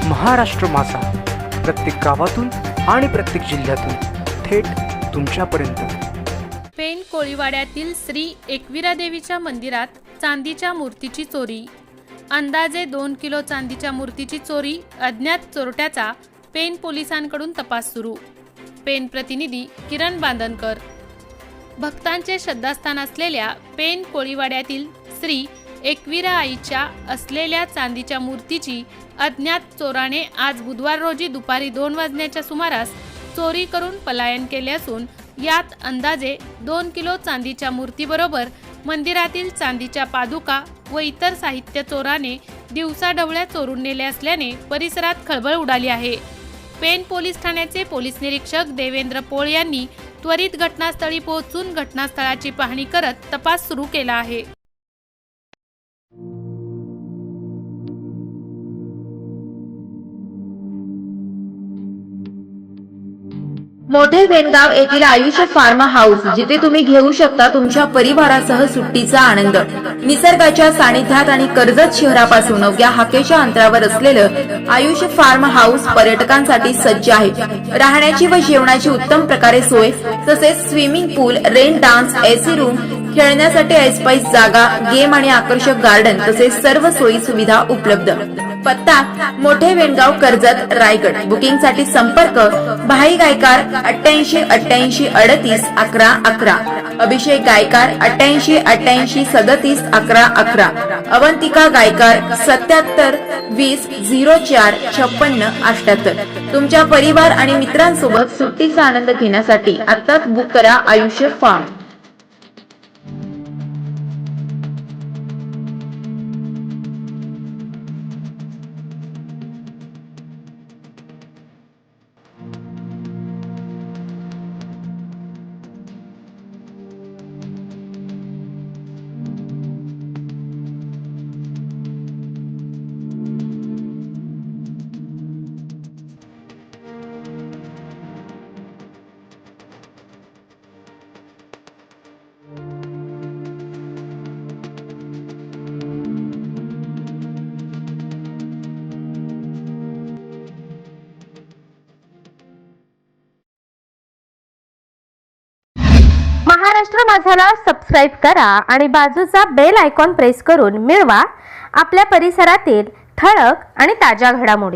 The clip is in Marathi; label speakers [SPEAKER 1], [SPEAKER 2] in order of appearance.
[SPEAKER 1] महाराष्ट्र माझा, प्रत्येक गावातून आणि प्रत्येक जिल्ह्यातून थेट तुमच्यापर्यंत।
[SPEAKER 2] पेण कोळीवाड्यातील श्री एकविरा देवीच्या मंदिरात चांदीच्या मूर्तीची चोरी। अंदाजे 2 किलो चांदीच्या मूर्तीची चोरी, अज्ञात चोरट्याचा पेण पोलिसांकडून तपास सुरू। पेण प्रतिनिधी किरण बांधनकर। भक्तांचे श्रद्धास्थान असलेल्या पेण कोळीवाड्यातील श्री एकविरा आईच्या असलेल्या चांदीच्या मूर्तीची अज्ञात चोराने आज बुधवार रोजी दुपारी 2 वाजण्याच्या सुमारास चोरी करून पलायन केले असून यात अंदाजे 2 किलो चांदीच्या मूर्तीबरोबर मंदिरातील चांदीच्या पादुका व इतर साहित्य चोराने दिवसाढवळ्या चोरून नेले असल्याने परिसरात खळबळ उडाली आहे। पेण पोलीस ठाण्याचे पोलीस निरीक्षक देवेंद्र पोळ यांनी त्वरित घटनास्थळी पोहोचून घटनास्थळाची पाहणी करत तपास सुरू केला आहे।
[SPEAKER 3] मोठे वेणगाव येथील आयुष्य फार्म हाऊस, जिथे तुम्ही घेऊ शकता तुमच्या परिवारासह सुट्टीचा आनंद। निसर्गाच्या सानिध्यात आणि कर्जत शहरापासून अवघ्या हाकेच्या अंतरावर असलेलं आयुष्य फार्म हाऊस पर्यटकांसाठी सज्ज आहे। राहण्याची व जेवणाची उत्तम प्रकारे सोय, तसेच स्विमिंग पूल, रेन डान्स, एसी रूम, खेळण्यासाठी ऐसपैस जागा, गेम आणि आकर्षक गार्डन तसेच सर्व सोयी सुविधा उपलब्ध। पत्ता मोठे वेणगाव, कर्जत, रायगड। बुकिंग साठी संपर्क भाई गायकार 88 88 38 11 11, अभिषेक गायकार 88 88 37 11 11, अवंतिका गायकार 77 20 04 56 78। तुमच्या परिवार आणि मित्रांसोबत सुट्टीचा आनंद घेण्यासाठी आताच बुक करा आयुष्य फार्म।
[SPEAKER 4] महाराष्ट्र माझाला सबस्क्राइब करा आणि बाजूचा बेल आयकॉन प्रेस करून मिळवा आपल्या परिसरातील ठळक आणि ताज्या घडामोडी।